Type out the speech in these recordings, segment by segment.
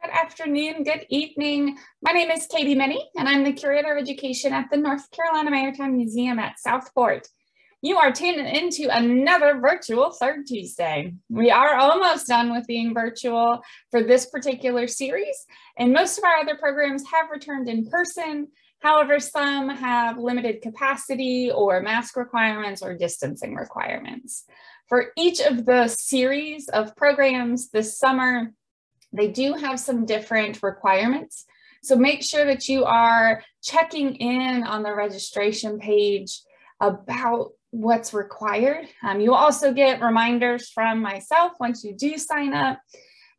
Good afternoon, good evening. My name is Katie Minnie, and I'm the Curator of Education at the North Carolina Maritime Museum at Southport. You are tuned into another virtual Third Tuesday. We are almost done with being virtual for this particular series, and most of our other programs have returned in person. However, some have limited capacity or mask requirements or distancing requirements. For each of the series of programs this summer, they do have some different requirements. So make sure that you are checking in on the registration page about what's required. You'll also get reminders from myself once you do sign up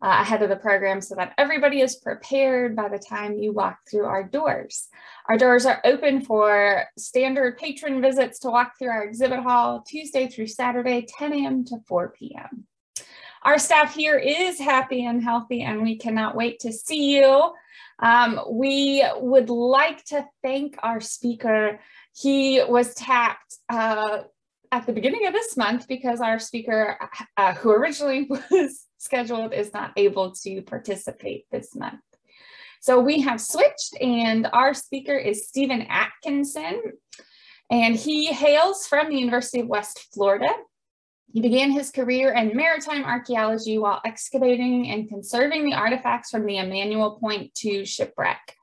ahead of the program so that everybody is prepared by the time you walk through our doors. Our doors are open for standard patron visits to walk through our exhibit hall Tuesday through Saturday, 10 a.m. to 4 p.m. Our staff here is happy and healthy, and we cannot wait to see you. We would like to thank our speaker. He was tapped at the beginning of this month because our speaker, who originally was scheduled, is not able to participate this month. So we have switched, and our speaker is Stephen Atkinson, and he hails from the University of West Florida. He began his career in maritime archaeology while excavating and conserving the artifacts from the Emmanuel Point 2 shipwreck.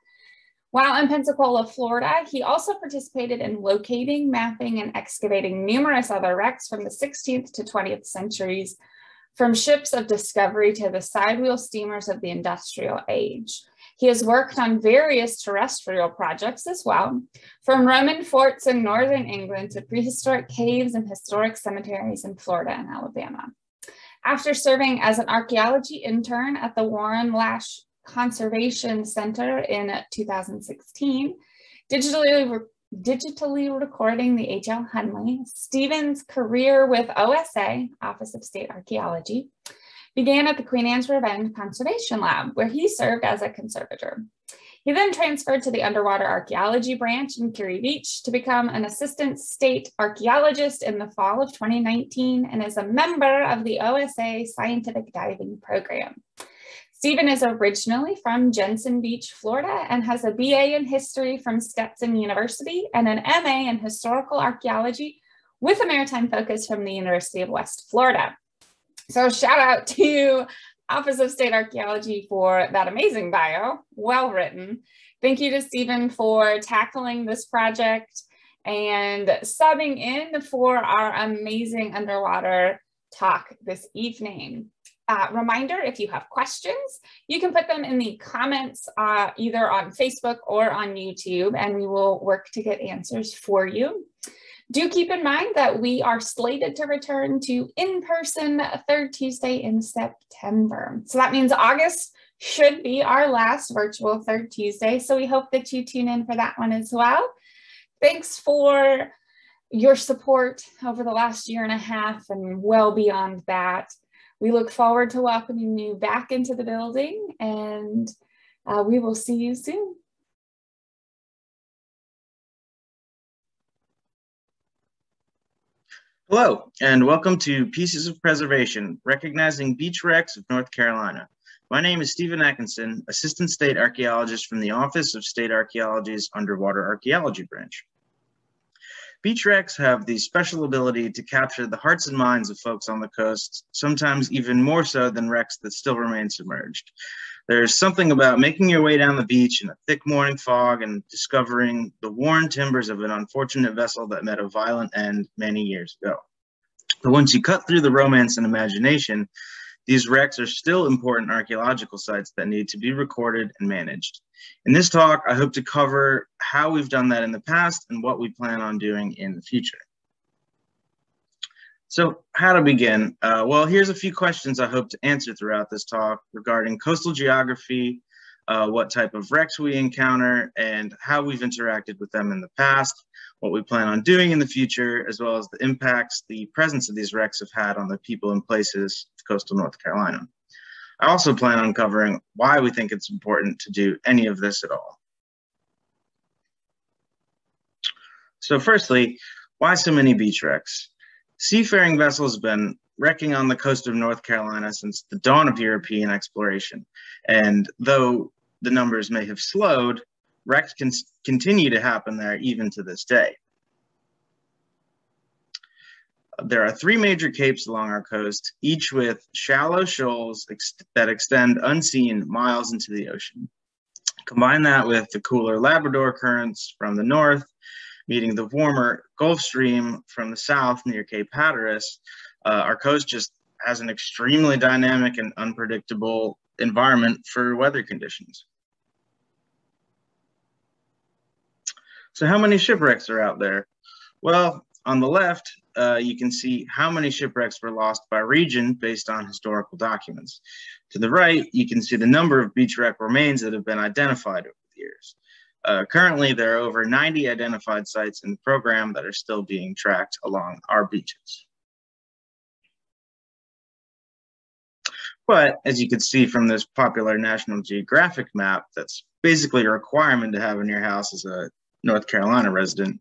While in Pensacola, Florida, he also participated in locating, mapping, and excavating numerous other wrecks from the 16th to 20th centuries, from ships of discovery to the sidewheel steamers of the industrial age. He has worked on various terrestrial projects as well, from Roman forts in northern England to prehistoric caves and historic cemeteries in Florida and Alabama. After serving as an archaeology intern at the Warren Lash Conservation Center in 2016, digitally recording the H.L. Hunley, Stephen's career with OSA, Office of State Archaeology, began at the Queen Anne's Revenge Conservation Lab, where he served as a conservator. He then transferred to the Underwater Archaeology Branch in Curie Beach to become an Assistant State Archaeologist in the fall of 2019 and is a member of the OSA Scientific Diving Program. Stephen is originally from Jensen Beach, Florida, and has a BA in History from Stetson University and an MA in Historical Archaeology with a maritime focus from the University of West Florida. So shout out to Office of State Archaeology for that amazing bio, well written. Thank you to Stephen for tackling this project and subbing in for our amazing underwater talk this evening. Reminder, if you have questions, you can put them in the comments either on Facebook or on YouTube, and we will work to get answers for you. Do keep in mind that we are slated to return to in-person Third Tuesday in September. So that means August should be our last virtual Third Tuesday. So we hope that you tune in for that one as well. Thanks for your support over the last year and a half and well beyond that. We look forward to welcoming you back into the building, and we will see you soon. Hello, and welcome to Pieces of Preservation, Recognizing Beach Wrecks of North Carolina. My name is Stephen Atkinson, Assistant State Archaeologist from the Office of State Archaeology's Underwater Archaeology Branch. Beach wrecks have the special ability to capture the hearts and minds of folks on the coast, sometimes even more so than wrecks that still remain submerged. There's something about making your way down the beach in a thick morning fog and discovering the worn timbers of an unfortunate vessel that met a violent end many years ago. But once you cut through the romance and imagination, these wrecks are still important archaeological sites that need to be recorded and managed. In this talk, I hope to cover how we've done that in the past and what we plan on doing in the future. So how to begin? Well, here's a few questions I hope to answer throughout this talk regarding coastal geography, what type of wrecks we encounter, and how we've interacted with them in the past, what we plan on doing in the future, as well as the impacts the presence of these wrecks have had on the people and places of coastal North Carolina. I also plan on covering why we think it's important to do any of this at all. So firstly, why so many beach wrecks? Seafaring vessels have been wrecking on the coast of North Carolina since the dawn of European exploration. And though the numbers may have slowed, wrecks can continue to happen there even to this day. There are 3 major capes along our coast, each with shallow shoals that extend unseen miles into the ocean. Combine that with the cooler Labrador currents from the north, meeting the warmer Gulf Stream from the south near Cape Hatteras, our coast just has an extremely dynamic and unpredictable environment for weather conditions. So how many shipwrecks are out there? Well, on the left, you can see how many shipwrecks were lost by region based on historical documents. To the right, you can see the number of beach wreck remains that have been identified over the years. Currently, there are over 90 identified sites in the program that are still being tracked along our beaches. But as you can see from this popular National Geographic map, that's basically a requirement to have in your house as a North Carolina resident,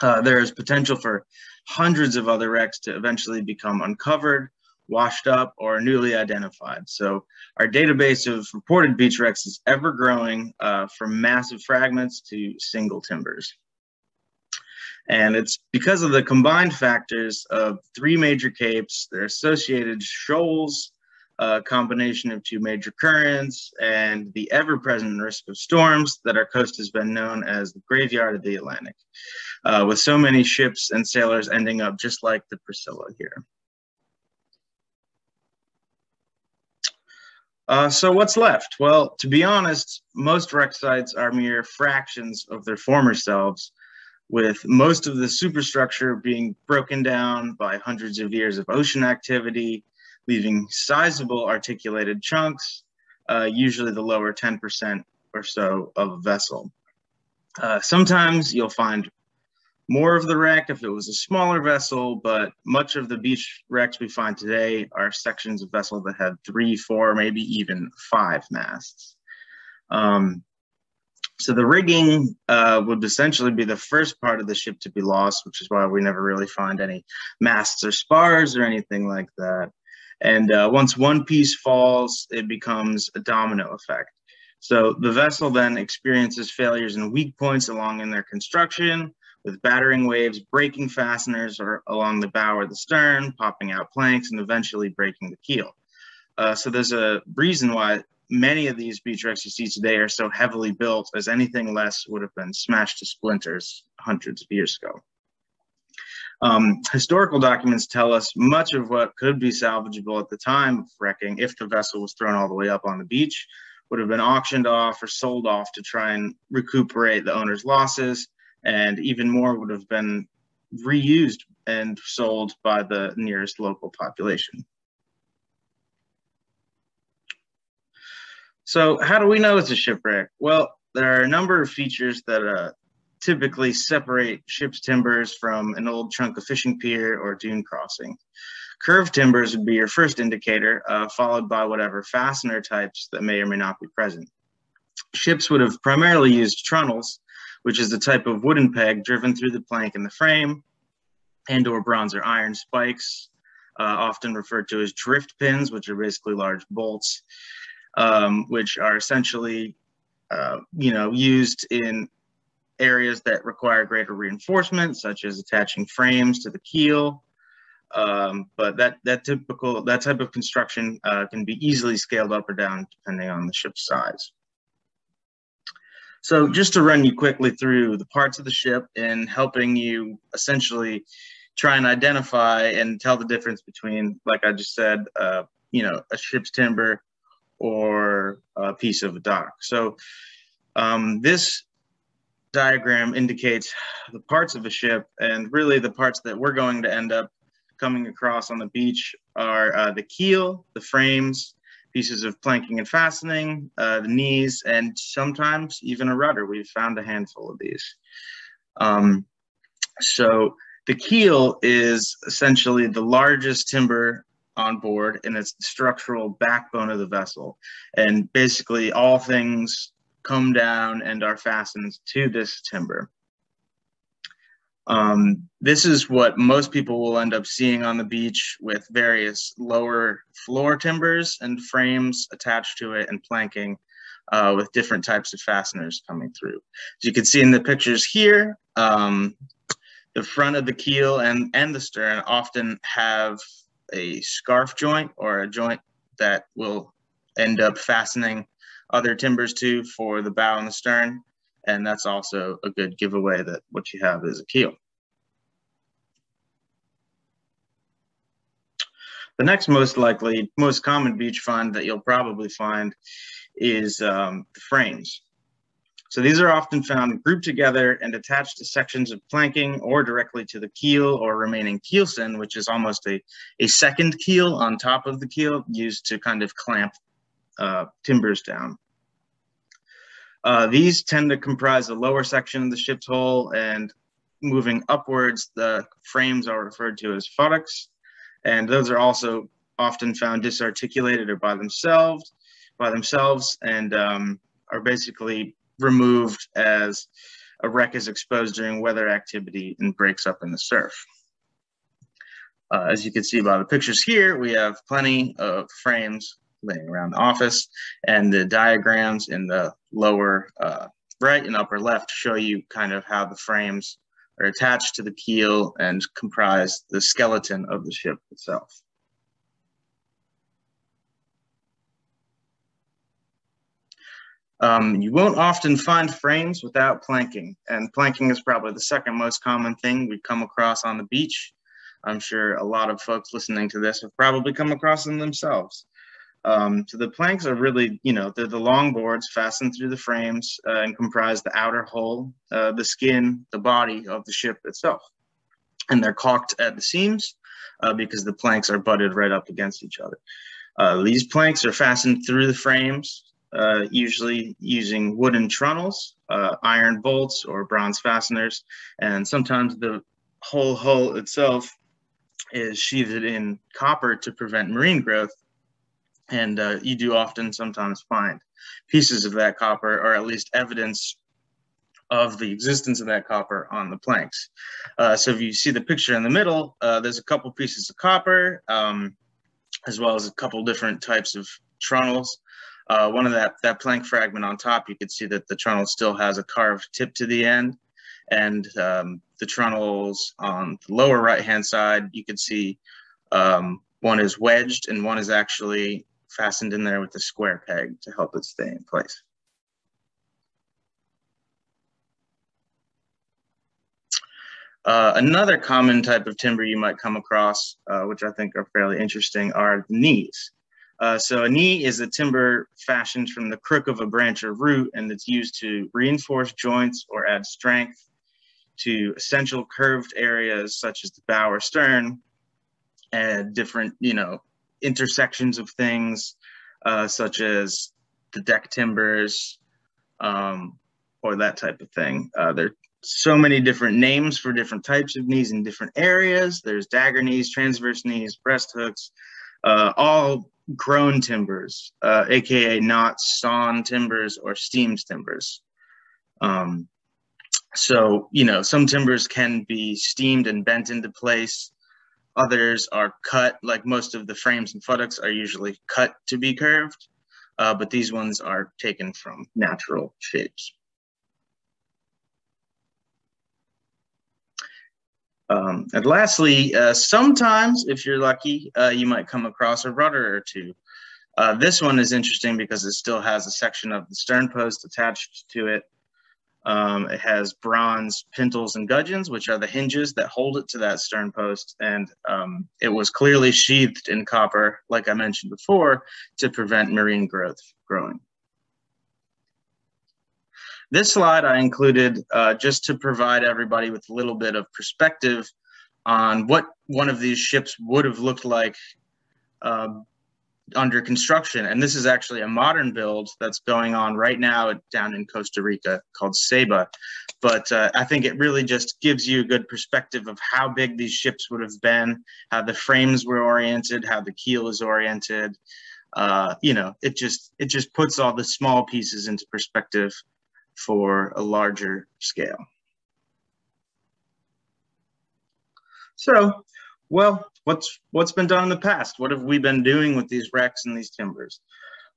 there is potential for hundreds of other wrecks to eventually become uncovered, washed up, or newly identified. So our database of reported beach wrecks is ever growing, from massive fragments to single timbers. And it's because of the combined factors of 3 major capes, their associated shoals, a combination of 2 major currents, and the ever-present risk of storms that our coast has been known as the graveyard of the Atlantic, with so many ships and sailors ending up just like the Priscilla here. So what's left? Well, to be honest, most wreck sites are mere fractions of their former selves, with most of the superstructure being broken down by hundreds of years of ocean activity, leaving sizable articulated chunks, usually the lower 10% or so of a vessel. Sometimes you'll find more of the wreck if it was a smaller vessel, but much of the beach wrecks we find today are sections of vessel that had 3, 4, maybe even 5 masts. So the rigging would essentially be the first part of the ship to be lost, which is why we never really find any masts or spars or anything like that. And once one piece falls, it becomes a domino effect. So the vessel then experiences failures and weak points along in their construction, with battering waves breaking fasteners or along the bow or the stern, popping out planks, and eventually breaking the keel. So there's a reason why many of these beach wrecks you see today are so heavily built, as anything less would have been smashed to splinters hundreds of years ago. Historical documents tell us much of what could be salvageable at the time of wrecking, if the vessel was thrown all the way up on the beach, would have been auctioned off or sold off to try and recuperate the owner's losses, and even more would have been reused and sold by the nearest local population. So how do we know it's a shipwreck? Well, there are a number of features that typically separate ship's timbers from an old chunk of fishing pier or dune crossing. Curved timbers would be your first indicator, followed by whatever fastener types that may or may not be present. Ships would have primarily used trunnels, which is the type of wooden peg driven through the plank in the frame, and or bronze or iron spikes, often referred to as drift pins, which are basically large bolts, which are essentially used in areas that require greater reinforcement, such as attaching frames to the keel. But that type of construction can be easily scaled up or down depending on the ship's size. So just to run you quickly through the parts of the ship and helping you essentially try and identify and tell the difference between, like I just said, a ship's timber or a piece of a dock. So this diagram indicates the parts of a ship, and really the parts that we're going to end up coming across on the beach are the keel, the frames, pieces of planking and fastening, the knees, and sometimes even a rudder. We've found a handful of these. So the keel is essentially the largest timber on board, and it's the structural backbone of the vessel. And basically all things come down and are fastened to this timber. This is what most people will end up seeing on the beach, with various lower floor timbers and frames attached to it and planking with different types of fasteners coming through. As you can see in the pictures here, the front of the keel and the stern often have a scarf joint, or a joint that will end up fastening other timbers to for the bow and the stern. And that's also a good giveaway that what you have is a keel. The next most common beach find that you'll probably find is the frames. So these are often found grouped together and attached to sections of planking or directly to the keel or remaining keelson, which is almost a second keel on top of the keel, used to kind of clamp timbers down. These tend to comprise the lower section of the ship's hull, and moving upwards, the frames are referred to as futtocks, and those are also often found disarticulated or by themselves, and are basically removed as a wreck is exposed during weather activity and breaks up in the surf. As you can see by the pictures here, we have plenty of frames laying around the office, and the diagrams in the lower right and upper left show you kind of how the frames are attached to the keel and comprise the skeleton of the ship itself. You won't often find frames without planking, and planking is probably the second most common thing we come across on the beach. I'm sure a lot of folks listening to this have probably come across them themselves. So the planks are really, they're the long boards fastened through the frames and comprise the outer hull, the skin, the body of the ship itself. And they're caulked at the seams because the planks are butted right up against each other. These planks are fastened through the frames, usually using wooden trunnels, iron bolts, or bronze fasteners, and sometimes the whole hull itself is sheathed in copper to prevent marine growth. And you do often sometimes find pieces of that copper, or at least evidence of the existence of that copper, on the planks. So if you see the picture in the middle, there's a couple pieces of copper, as well as a couple different types of trunnels. One of that plank fragment on top, you can see that the trunnel still has a carved tip to the end. And the trunnels on the lower right-hand side, you can see one is wedged and one is actually fastened in there with a square peg to help it stay in place. Another common type of timber you might come across, which I think are fairly interesting, are the knees. So a knee is a timber fashioned from the crook of a branch or root, and it's used to reinforce joints or add strength to essential curved areas such as the bow or stern, and different, intersections of things, such as the deck timbers, or that type of thing. There are so many different names for different types of knees in different areas. There's dagger knees, transverse knees, breast hooks, all grown timbers, aka not sawn timbers or steamed timbers. So, some timbers can be steamed and bent into place. Others are cut, like most of the frames and futtocks are usually cut to be curved, but these ones are taken from natural shapes. And lastly, sometimes, if you're lucky, you might come across a rudder or two. This one is interesting because it still has a section of the stern post attached to it. It has bronze pintles and gudgeons, which are the hinges that hold it to that stern post, and it was clearly sheathed in copper, like I mentioned before, to prevent marine growth growing. This slide I included just to provide everybody with a little bit of perspective on what one of these ships would have looked like under construction. And this is actually a modern build that's going on right now down in Costa Rica called Ceiba. But I think it really just gives you a good perspective of how big these ships would have been, how the frames were oriented, how the keel is oriented. It just puts all the small pieces into perspective for a larger scale. So, well, what's been done in the past? What have we been doing with these wrecks and these timbers?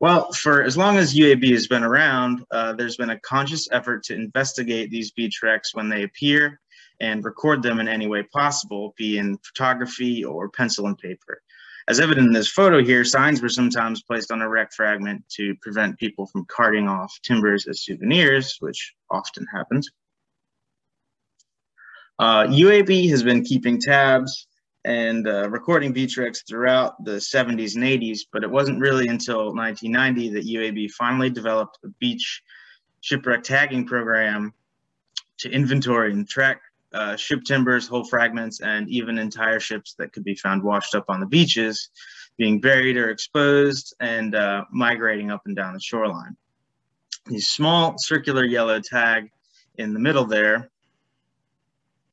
Well, for as long as UAB has been around, there's been a conscious effort to investigate these beach wrecks when they appear and record them in any way possible, be in photography or pencil and paper. As evident in this photo here, signs were sometimes placed on a wreck fragment to prevent people from carting off timbers as souvenirs, which often happens. UAB has been keeping tabs and recording beach wrecks throughout the 70s and 80s, but it wasn't really until 1990 that UAB finally developed a beach shipwreck tagging program to inventory and track ship timbers, hull fragments, and even entire ships that could be found washed up on the beaches, being buried or exposed and migrating up and down the shoreline. The small circular yellow tag in the middle there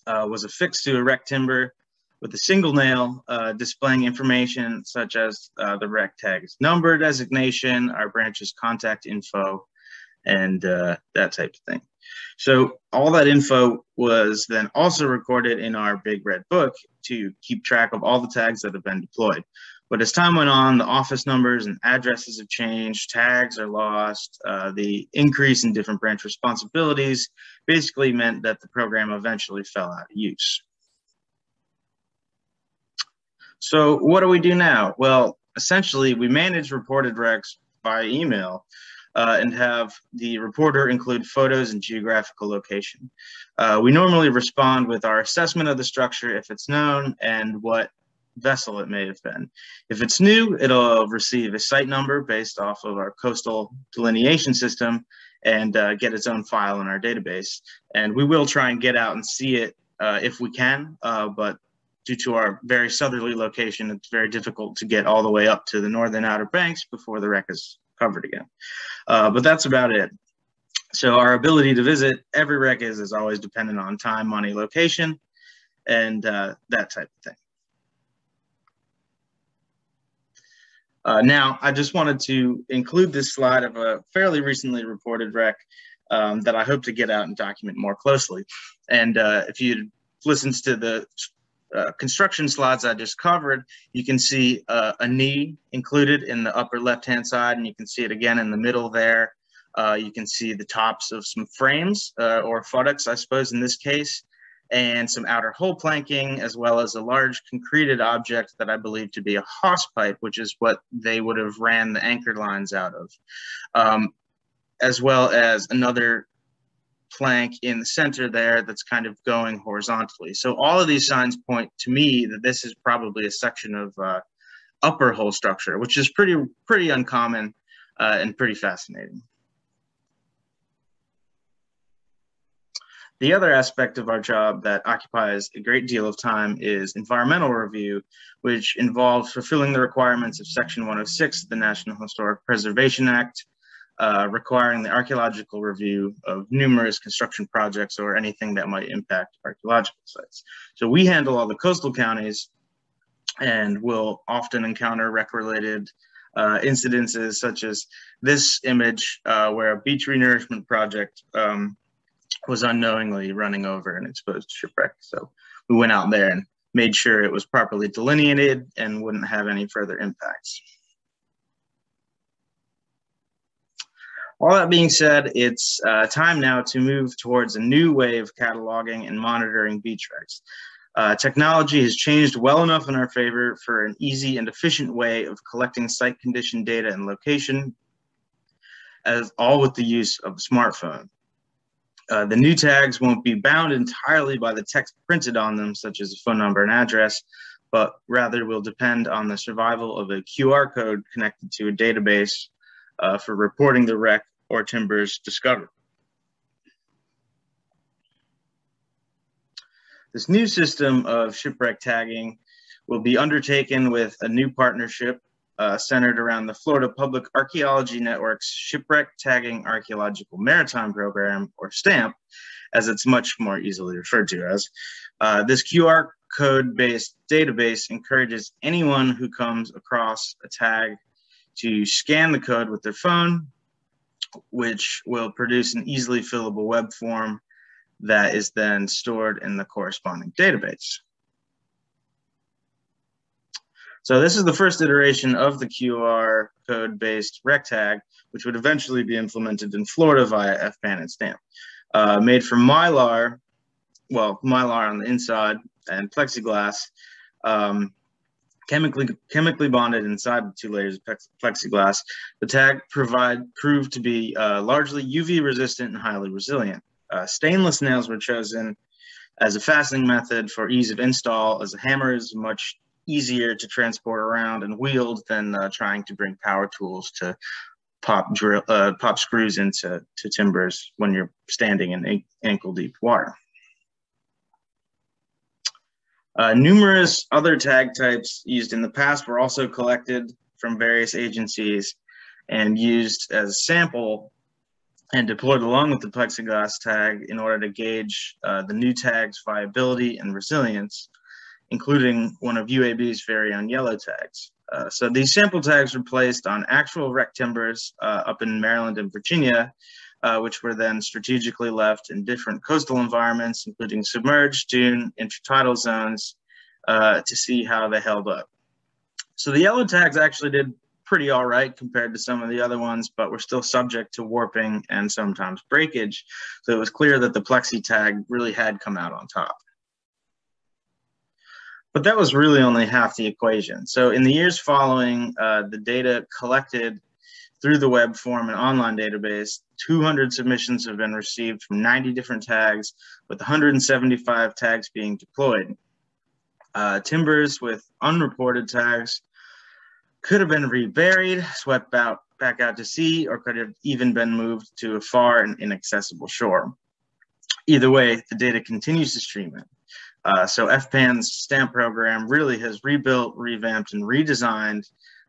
was affixed to a wreck timber with a single nail displaying information such as the wreck tag's number designation, our branch's contact info, and that type of thing. So all that info was then also recorded in our big red book to keep track of all the tags that have been deployed. But as time went on, the office numbers and addresses have changed, tags are lost, the increase in different branch responsibilities basically meant that the program eventually fell out of use. So what do we do now? Well, essentially we manage reported wrecks by email and have the reporter include photos and geographical location. We normally respond with our assessment of the structure if it's known and what vessel it may have been. If it's new, it'll receive a site number based off of our coastal delineation system and get its own file in our database. And we will try and get out and see it if we can, but due to our very southerly location, it's very difficult to get all the way up to the northern Outer Banks before the wreck is covered again. But that's about it. So our ability to visit every wreck is always dependent on time, money, location, and that type of thing. Now, I just wanted to include this slide of a fairly recently reported wreck that I hope to get out and document more closely. And if you listen to the construction slides I just covered, you can see a knee included in the upper left-hand side, and you can see it again in the middle there. You can see the tops of some frames or futtocks, I suppose, in this case, and some outer hull planking, as well as a large concreted object that I believe to be a hawse pipe, which is what they would have ran the anchor lines out of, as well as another plank in the center there that's kind of going horizontally. So all of these signs point to me that this is probably a section of upper hull structure, which is pretty uncommon and pretty fascinating. The other aspect of our job that occupies a great deal of time is environmental review, which involves fulfilling the requirements of Section 106 of the National Historic Preservation Act, requiring the archaeological review of numerous construction projects or anything that might impact archaeological sites. So we handle all the coastal counties and will often encounter wreck-related incidences such as this image where a beach renourishment project was unknowingly running over an exposed shipwreck. So we went out there and made sure it was properly delineated and wouldn't have any further impacts. All that being said, it's time now to move towards a new way of cataloging and monitoring beach wrecks. Technology has changed well enough in our favor for an easy and efficient way of collecting site condition data and location, as all with the use of a smartphone. The new tags won't be bound entirely by the text printed on them, such as a phone number and address, but rather will depend on the survival of a QR code connected to a database for reporting the wreck or timbers discovered. This new system of shipwreck tagging will be undertaken with a new partnership centered around the Florida Public Archaeology Network's Shipwreck Tagging Archaeological Maritime Program, or STAMP, as it's much more easily referred to as. This QR code-based database encourages anyone who comes across a tag to scan the code with their phone, which will produce an easily fillable web form that is then stored in the corresponding database. So this is the first iteration of the QR code-based rec tag, which would eventually be implemented in Florida via FPAN and stamp. Made from mylar, well, mylar on the inside and plexiglass, chemically bonded inside the 2 layers of plexiglass. The tag proved to be largely UV resistant and highly resilient. Stainless nails were chosen as a fastening method for ease of install, as a hammer is much easier to transport around and wield than trying to bring power tools to pop screws into timbers when you're standing in ankle-deep water. Numerous other tag types used in the past were also collected from various agencies and used as a sample and deployed along with the plexiglass tag in order to gauge the new tag's viability and resilience, including one of UAB's very own yellow tags. So these sample tags were placed on actual wreck timbers up in Maryland and Virginia, which were then strategically left in different coastal environments, including submerged, dune, intertidal zones, to see how they held up. So the yellow tags actually did pretty all right compared to some of the other ones, but were still subject to warping and sometimes breakage. So it was clear that the plexi tag really had come out on top. But that was really only half the equation. So in the years following, the data collected through the web form and online database, 200 submissions have been received from 90 different tags, with 175 tags being deployed. Timbers with unreported tags could have been reburied, swept back out to sea, or could have even been moved to a far and inaccessible shore. Either way, the data continues to stream in. So FPAN's stamp program really has rebuilt, revamped, and redesigned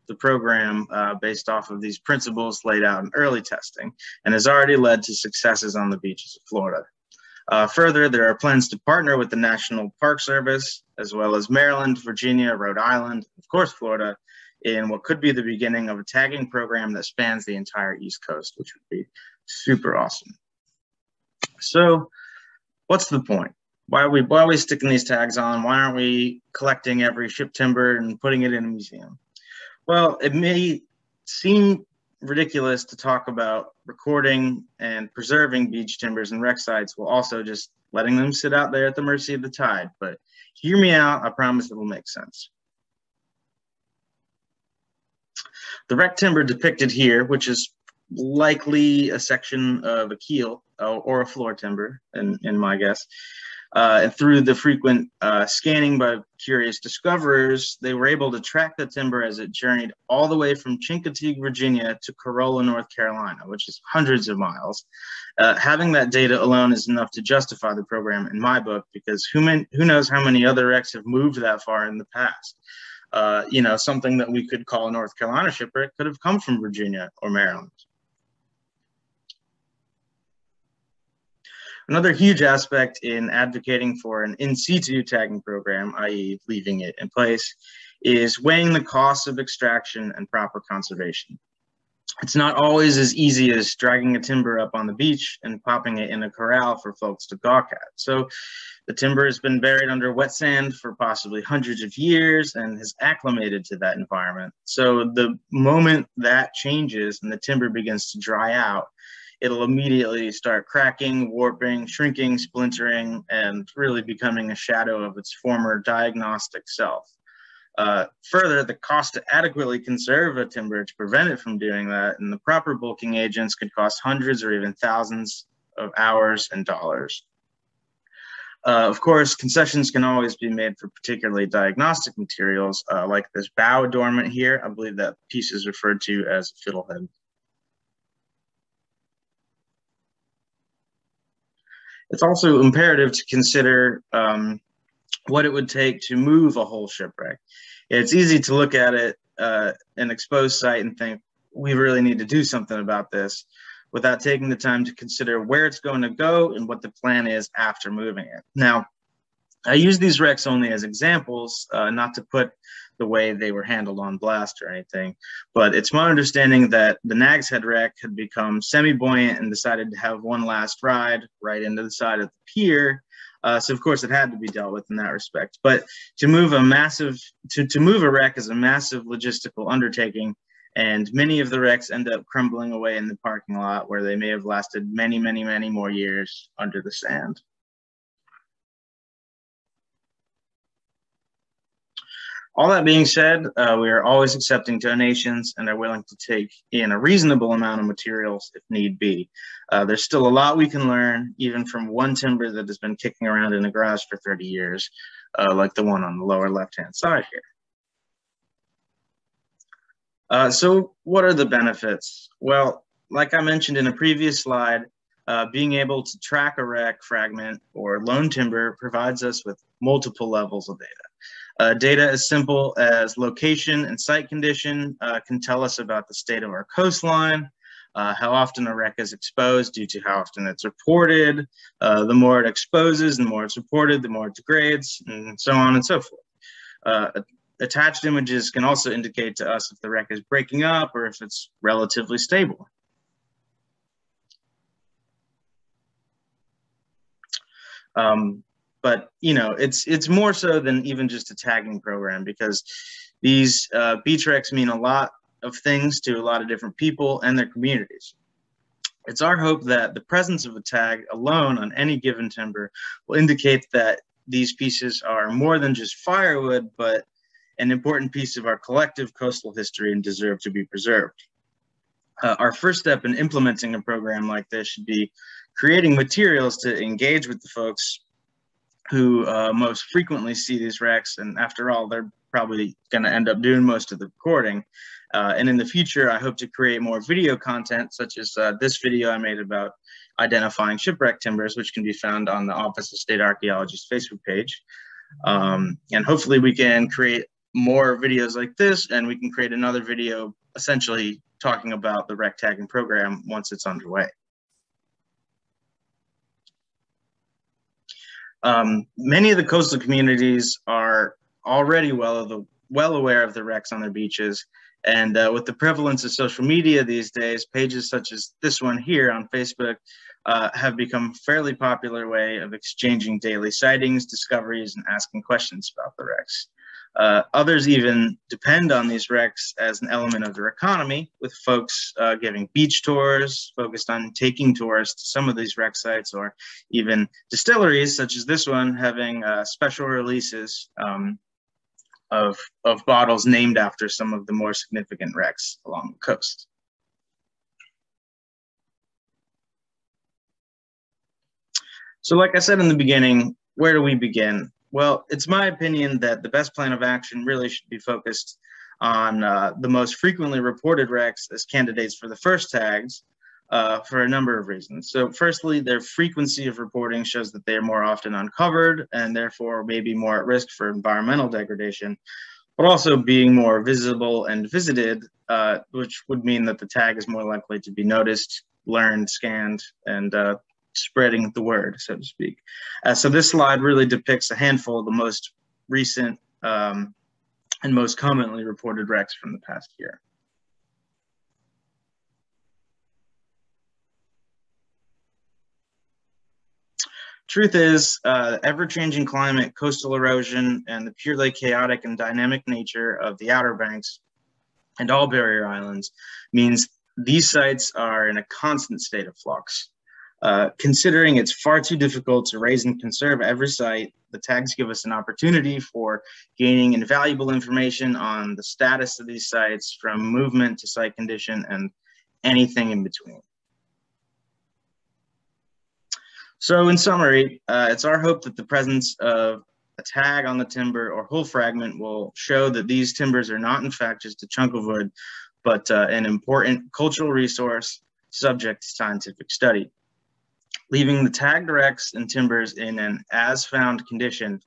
the program based off of these principles laid out in early testing, and has already led to successes on the beaches of Florida. Further, there are plans to partner with the National Park Service, as well as Maryland, Virginia, Rhode Island, of course, Florida, in what could be the beginning of a tagging program that spans the entire East Coast, which would be super awesome. So what's the point? Why are we sticking these tags on? Why aren't we collecting every ship timber and putting it in a museum? Well, it may seem ridiculous to talk about recording and preserving beach timbers and wreck sites while also just letting them sit out there at the mercy of the tide. But hear me out, I promise it will make sense. The wreck timber depicted here, which is likely a section of a keel or a floor timber, in my guess, and through the frequent scanning by curious discoverers, they were able to track the timber as it journeyed all the way from Chincoteague, Virginia to Corolla, North Carolina, which is hundreds of miles. Having that data alone is enough to justify the program in my book, because who knows how many other wrecks have moved that far in the past. You know, something that we could call a North Carolina shipwreck could have come from Virginia or Maryland. Another huge aspect in advocating for an in situ tagging program, i.e. leaving it in place, is weighing the costs of extraction and proper conservation. It's not always as easy as dragging a timber up on the beach and popping it in a corral for folks to gawk at. So the timber has been buried under wet sand for possibly hundreds of years and has acclimated to that environment. So the moment that changes and the timber begins to dry out, it'll immediately start cracking, warping, shrinking, splintering, and really becoming a shadow of its former diagnostic self. Further, the cost to adequately conserve a timber to prevent it from doing that, and the proper bulking agents could cost hundreds or even thousands of hours and dollars. Of course, concessions can always be made for particularly diagnostic materials, like this bow adornment here. I believe that piece is referred to as a fiddlehead. It's also imperative to consider what it would take to move a whole shipwreck. It's easy to look at it, an exposed site, and think, we really need to do something about this, without taking the time to consider where it's going to go and what the plan is after moving it. Now, I use these wrecks only as examples, not to put the way they were handled on blast or anything, but it's my understanding that the Nag's Head wreck had become semi-buoyant and decided to have one last ride right into the side of the pier, So of course it had to be dealt with in that respect. But to move to move a wreck is a massive logistical undertaking, and many of the wrecks end up crumbling away in the parking lot where they may have lasted many, many, many more years under the sand. All that being said, we are always accepting donations and are willing to take in a reasonable amount of materials if need be. There's still a lot we can learn, even from one timber that has been kicking around in a garage for 30 years, like the one on the lower left-hand side here. So what are the benefits? Well, like I mentioned in a previous slide, being able to track a wreck, fragment, or lone timber provides us with multiple levels of data. Data as simple as location and site condition can tell us about the state of our coastline, how often a wreck is exposed due to how often it's reported. The more it exposes, the more it's reported, the more it degrades, and so on and so forth. Attached images can also indicate to us if the wreck is breaking up or if it's relatively stable. But you know, it's more so than even just a tagging program, because these beach wrecks mean a lot of things to a lot of different people and their communities. It's our hope that the presence of a tag alone on any given timber will indicate that these pieces are more than just firewood, but an important piece of our collective coastal history and deserve to be preserved. Our first step in implementing a program like this should be creating materials to engage with the folks who most frequently see these wrecks, and after all, they're probably going to end up doing most of the recording. And in the future, I hope to create more video content, such as this video I made about identifying shipwreck timbers, which can be found on the Office of State Archaeologist's Facebook page. And hopefully we can create more videos like this, and we can create another video essentially talking about the wreck tagging program once it's underway. Many of the coastal communities are already well aware of the wrecks on their beaches, and with the prevalence of social media these days, pages such as this one here on Facebook have become a fairly popular way of exchanging daily sightings, discoveries, and asking questions about the wrecks. Others even depend on these wrecks as an element of their economy, with folks giving beach tours, focused on taking tours to some of these wreck sites, or even distilleries, such as this one, having special releases of bottles named after some of the more significant wrecks along the coast. So like I said in the beginning, where do we begin? Well, it's my opinion that the best plan of action really should be focused on the most frequently reported wrecks as candidates for the first tags for a number of reasons. So firstly, their frequency of reporting shows that they are more often uncovered and therefore may be more at risk for environmental degradation, but also being more visible and visited, which would mean that the tag is more likely to be noticed, learned, scanned, and spreading the word, so to speak. So this slide really depicts a handful of the most recent and most commonly reported wrecks from the past year. Truth is, ever-changing climate, coastal erosion, and the purely chaotic and dynamic nature of the Outer Banks and all barrier islands means these sites are in a constant state of flux. Considering it's far too difficult to raise and conserve every site, the tags give us an opportunity for gaining invaluable information on the status of these sites, from movement to site condition and anything in between. So in summary, it's our hope that the presence of a tag on the timber or hull fragment will show that these timbers are not in fact just a chunk of wood, but an important cultural resource subject to scientific study. Leaving the tagged wrecks and timbers in an as-found condition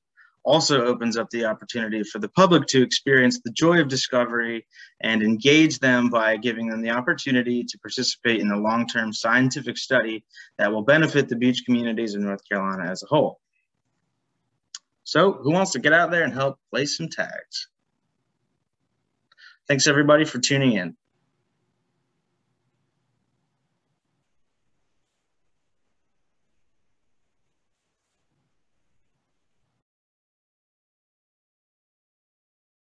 also opens up the opportunity for the public to experience the joy of discovery and engage them by giving them the opportunity to participate in a long-term scientific study that will benefit the beach communities in North Carolina as a whole. So, who wants to get out there and help place some tags? Thanks everybody for tuning in.